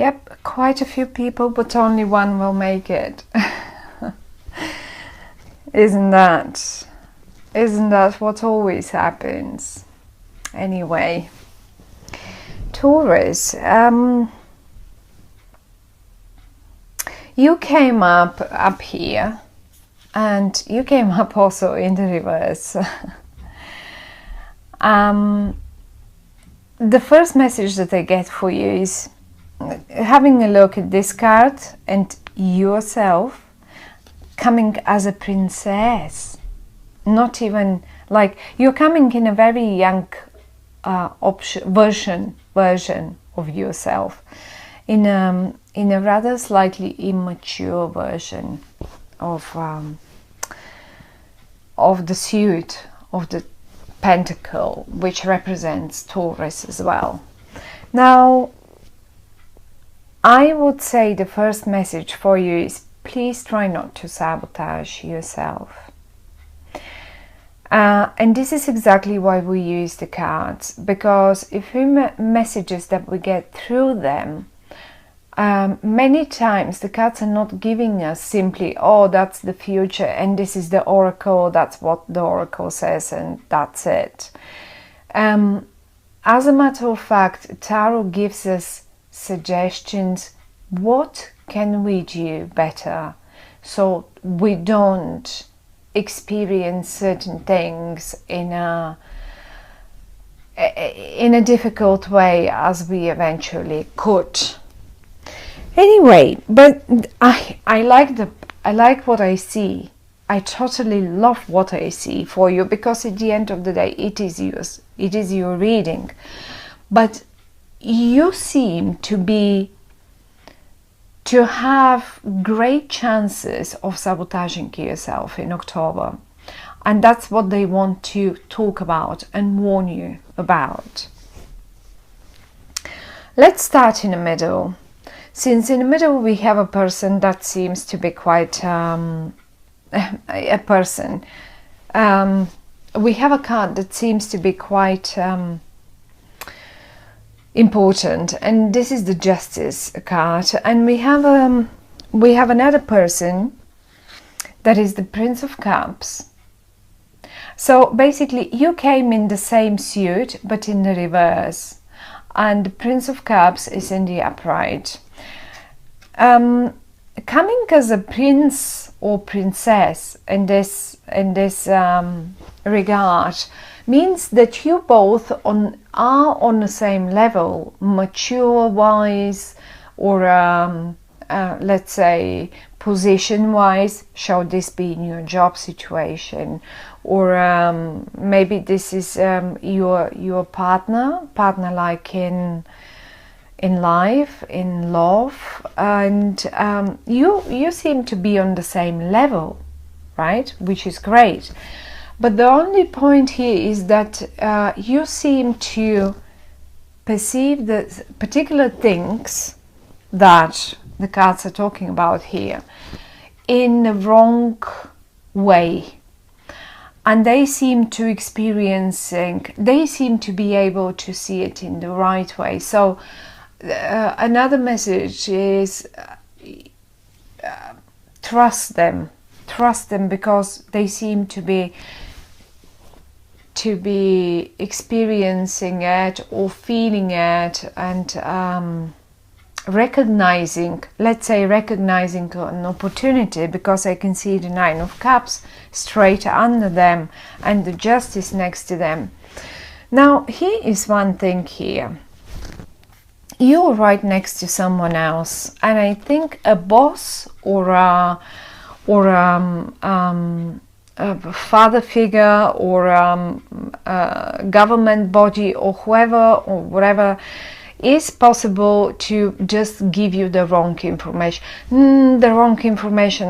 Yep, quite a few people, but only one will make it. Isn't that what always happens? Anyway, Taurus, you came up here, and you came up also in the reverse. The first message that I get for you is having a look at this card and yourself coming as a princess. Not even like you're coming in a very young version of yourself, in a rather slightly immature version of the suit of the Pentacle, which represents Taurus as well. Now, I would say the first message for you is please try not to sabotage yourself. And this is exactly why we use the cards, because if we messages that we get through them, many times the cards are not giving us simply, oh, that's the future and this is the oracle, that's what the oracle says and that's it. As a matter of fact, Tarot gives us suggestions. What can we do better so we don't experience certain things in a difficult way as we eventually could. Anyway, but I like what I see. I totally love what I see for you, because at the end of the day it is yours, it is your reading. But you seem to have great chances of sabotaging yourself in October, and that's what they want to talk about and warn you about. Let's start in the middle. Since in the middle we have a person that seems to be quite a person, we have a card that seems to be quite important, and this is the Justice card, and we have another person that is the Prince of Cups. So basically you came in the same suit but in the reverse, and the Prince of Cups is in the upright. Coming as a prince or princess in this regard means that you both are on the same level, mature wise, or let's say position wise. Shall this be in your job situation, or maybe this is your partner like in life, in love, and you seem to be on the same level, right? Which is great. But the only point here is that you seem to perceive the particular things that the cards are talking about here in the wrong way. And they seem to be able to see it in the right way. So another message is trust them, because they seem to be experiencing it or feeling it, and recognizing an opportunity, because I can see the Nine of Cups straight under them and the Justice next to them. Now here is one thing here. You're right next to someone else, and I think a boss or a father figure or a government body or whoever or whatever is possible to just give you the wrong information.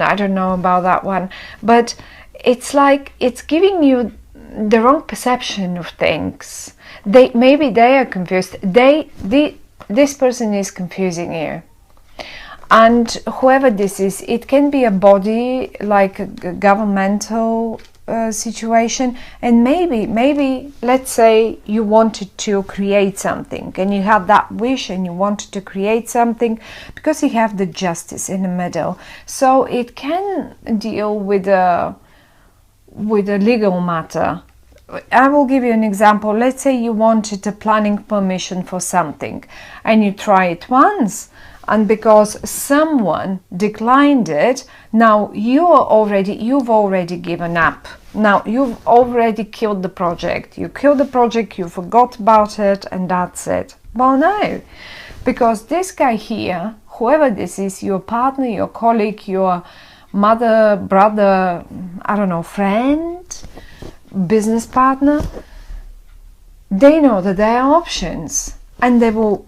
I don't know about that one, but it's like it's giving you the wrong perception of things. Maybe they are confused. This person is confusing you. And whoever this is, it can be a body like a governmental situation. And maybe let's say you wanted to create something and you had that wish and you wanted to create something, because you have the Justice in the middle, so it can deal with a legal matter. I will give you an example. Let's say you wanted a planning permission for something and you try it once, and because someone declined it, now you've already given up. Now you've already killed the project. You killed the project, you forgot about it, and that's it. Well, no, because this guy here, whoever this is, your partner, your colleague, your mother, brother, I don't know, friend, business partner, they know that there are options, and they will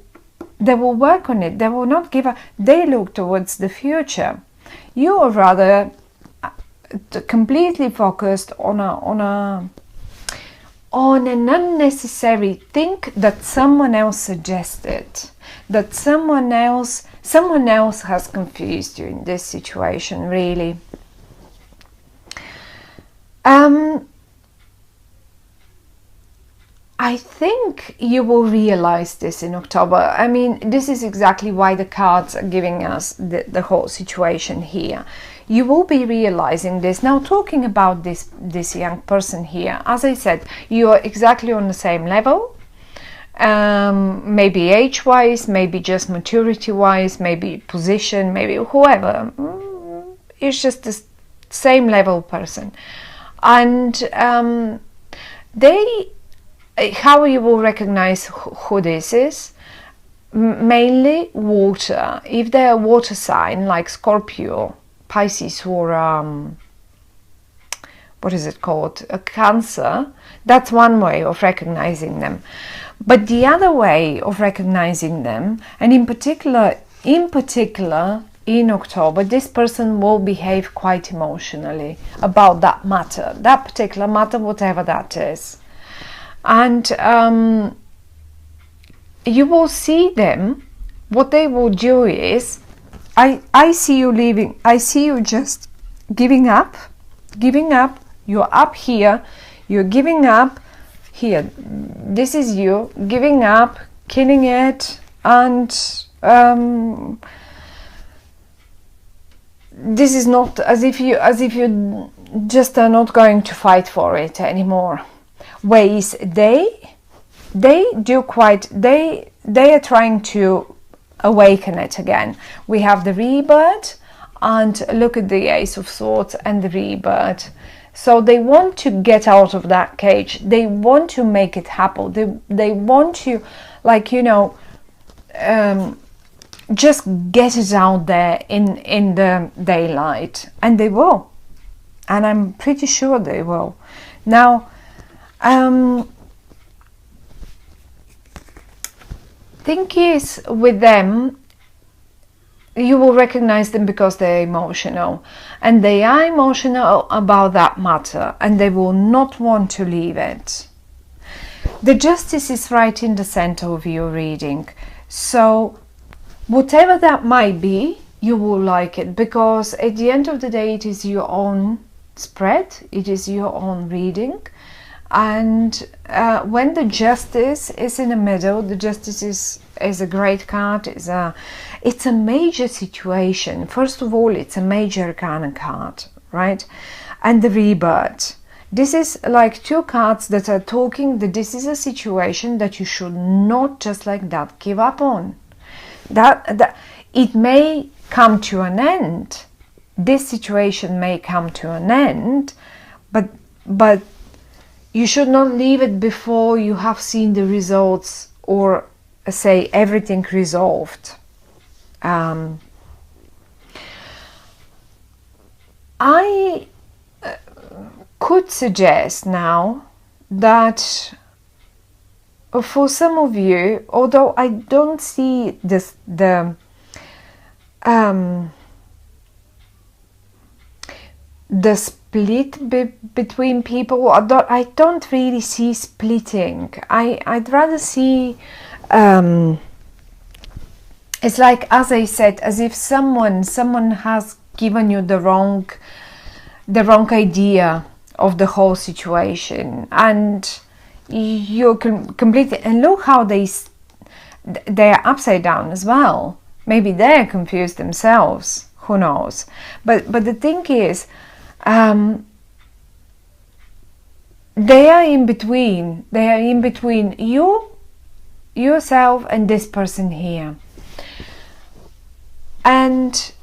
work on it. They will not give up. They look towards the future. You are rather completely focused on an unnecessary thing that someone else suggested, that someone else has confused you in this situation, really. I think you will realize this in October. I mean, this is exactly why the cards are giving us the whole situation here. You will be realizing this. Now, talking about this young person here, as I said, you are exactly on the same level. Maybe age-wise, maybe just maturity-wise, maybe position, maybe whoever. It's just the same level person. And how you will recognize who this is? Mainly water. If they're a water sign like Scorpio, Pisces, or what is it called, a Cancer, that's one way of recognizing them. But the other way of recognizing them, and in particular in October, this person will behave quite emotionally about that matter, that particular matter, whatever that is. And you will see them. What they will do is, I see you leaving. I see you just giving up. You're up here. You're giving up here. This is you giving up, killing it, and this is not as if you just are not going to fight for it anymore. Ways they are trying to awaken it again. We have the rebirth, and look at the Ace of Swords and the rebirth. So they want to get out of that cage. They want to make it happen. They want to, like, you know, just get it out there in the daylight, and they will. And I'm pretty sure they will. Now, thing is, with them, you will recognize them because they're emotional, and they are emotional about that matter, and they will not want to leave it. The Justice is right in the center of your reading, so whatever that might be, you will like it, because at the end of the day, it is your own spread, it is your own reading. And when the Justice is in the middle, the Justice is a great card. It's a major situation. First of all, it's a major arcana card, right? And the Rebirth. This is like two cards that are talking that this is a situation that you should not just like that give up on. That it may come to an end. This situation may come to an end, but you should not leave it before you have seen the results, or say everything resolved. I could suggest now that for some of you, although I don't see this, the split between people, I don't really see splitting. I'd rather see it's like, as I said, as if someone has given you the wrong idea of the whole situation, and you're completely, and look how they're upside down as well. Maybe they're confused themselves, who knows. But the thing is, they are in between. They are in between yourself and this person here, and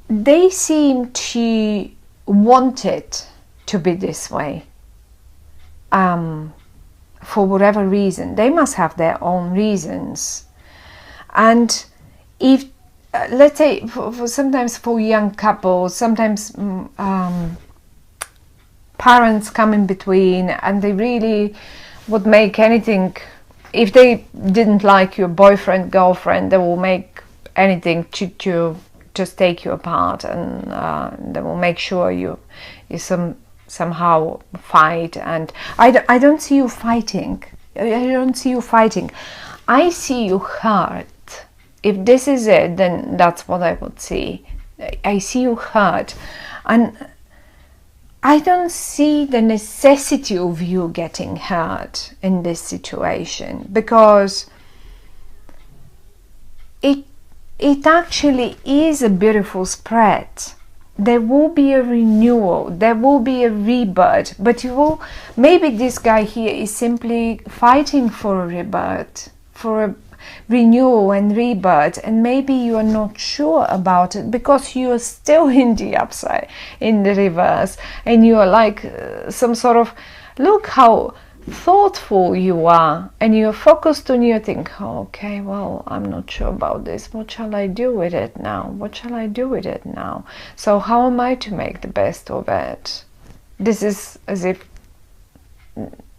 they seem to want it to be this way. For whatever reason, they must have their own reasons. And if let's say for sometimes for young couples, sometimes parents come in between, and they really would make anything. If they didn't like your boyfriend, girlfriend, they will make anything to just take you apart, and they will make sure you somehow fight. And I don't see you fighting. I don't see you fighting. I see you hurt. If this is it, then that's what I would see. I see you hurt, and I don't see the necessity of you getting hurt in this situation, because it actually is a beautiful spread. There will be a renewal, there will be a rebirth, but you will, maybe this guy here is simply fighting for a rebirth, for a renewal and rebirth, and maybe you are not sure about it because you are still in the upside, in the reverse, and you are like some sort of, look how thoughtful you are, and you're focused on your thing. Oh, okay, well, I'm not sure about this. What shall I do with it now? What shall I do with it now? So how am I to make the best of it? This is as if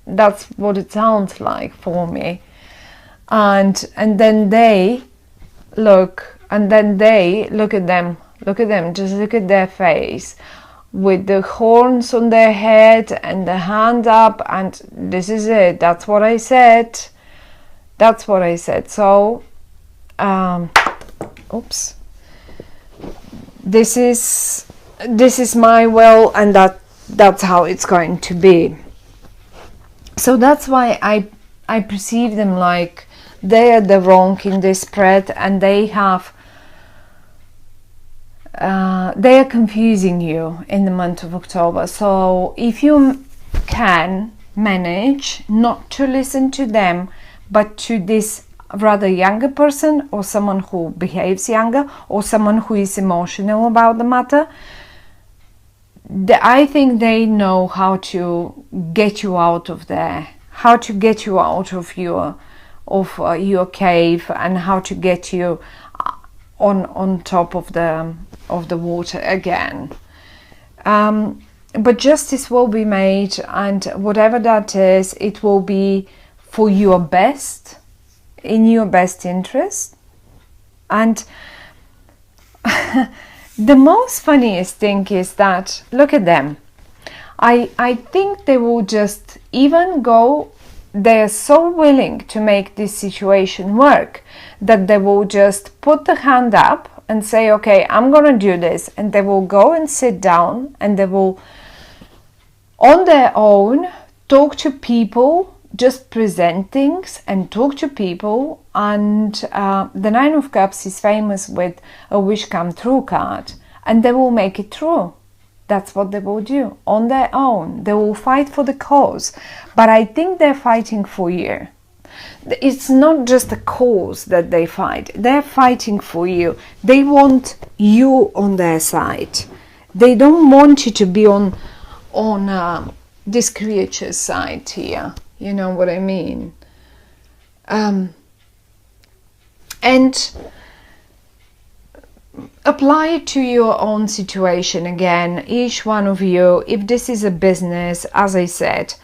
that's what it sounds like for me. And then they look, and then they look at them, just look at their face with the horns on their head and the hand up, and this is it. That's what I said. That's what I said. So oops, this is my will, and that's how it's going to be. So that's why I perceive them like they are the wrong in this spread, and they are confusing you in the month of October. So if you can manage not to listen to them, but to this rather younger person, or someone who behaves younger, or someone who is emotional about the matter, I think they know how to get you out of there, how to get you out of your cave, and how to get you on top of the water again. But justice will be made, and whatever that is, it will be for your best, in your best interest. And the most funniest thing is that, look at them. I think they will just even go, they are so willing to make this situation work that they will just put the hand up and say, okay, I'm gonna do this, and they will go and sit down, and they will on their own talk to people, just present things and talk to people. And the Nine of Cups is famous with a wish come true card, and they will make it true. That's what they will do on their own. They will fight for the cause, but I think they're fighting for you. It's not just a cause that they fight, they're fighting for you. They want you on their side. They don't want you to be on this creature's side here. You know what I mean? And apply it to your own situation again, each one of you. If this is a business, as I said,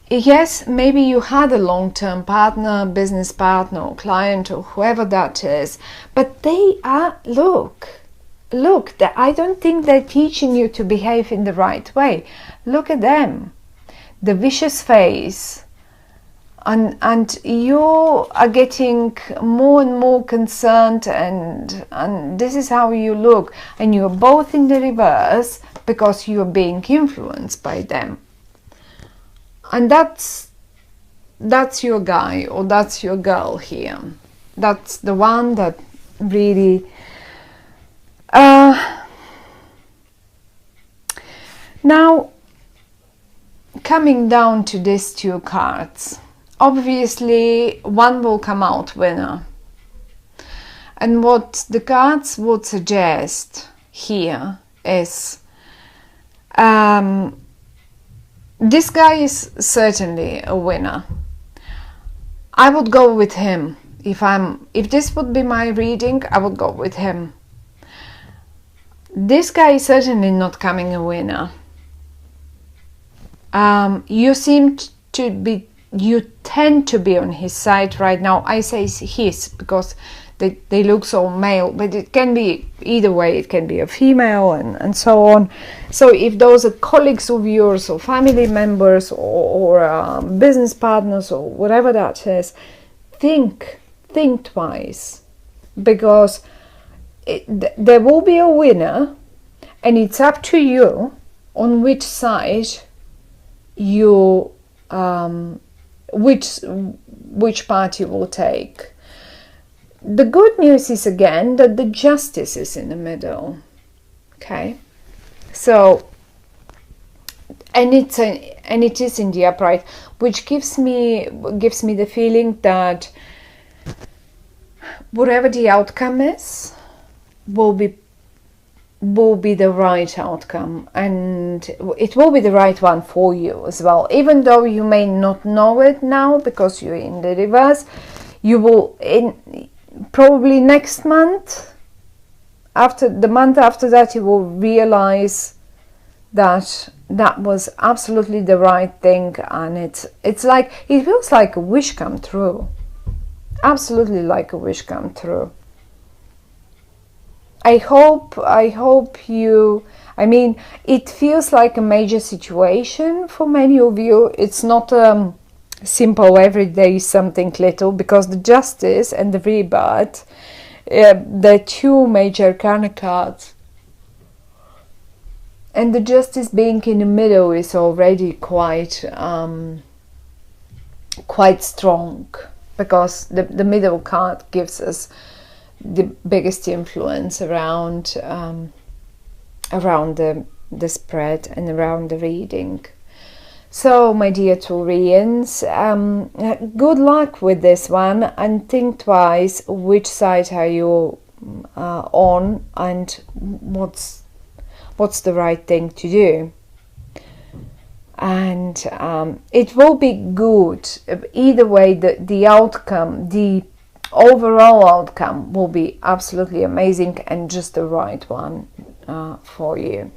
yes, maybe you had a long-term partner, business partner, or client, or whoever that is, but they are, look, I don't think they're teaching you to behave in the right way. Look at them, the vicious face, and you are getting more and more concerned, and this is how you look, and you're both in the reverse, because you're being influenced by them. And that's your guy or that's your girl here. That's the one that really now coming down to these two cards, obviously one will come out winner. And what the cards would suggest here is this guy is certainly a winner. I would go with him. If this would be my reading, I would go with him. This guy is certainly not coming a winner. You tend to be on his side right now. I say his because they look so male, but it can be either way. It can be a female and so on. So if those are colleagues of yours or family members or business partners or whatever that is, think twice, because there will be a winner, and it's up to you on which side you which part you will take. The good news is again that the justice is in the middle. Okay, so and it is in the upright, which gives me the feeling that whatever the outcome is will be the right outcome, and it will be the right one for you as well, even though you may not know it now because you're in the reverse. You will probably next month, after the month after that, you will realize that that was absolutely the right thing, and it's like, it feels like a wish come true, absolutely like a wish come true. I hope you, I mean, it feels like a major situation for many of you. It's not simple everyday something little, because the justice and the rebirth, the two major arcana cards, and the justice being in the middle is already quite strong, because the middle card gives us the biggest influence around the spread and around the reading. So my dear Taurians, good luck with this one, and think twice which side are you on, and what's the right thing to do. And it will be good either way. The outcome, the overall outcome will be absolutely amazing and just the right one for you.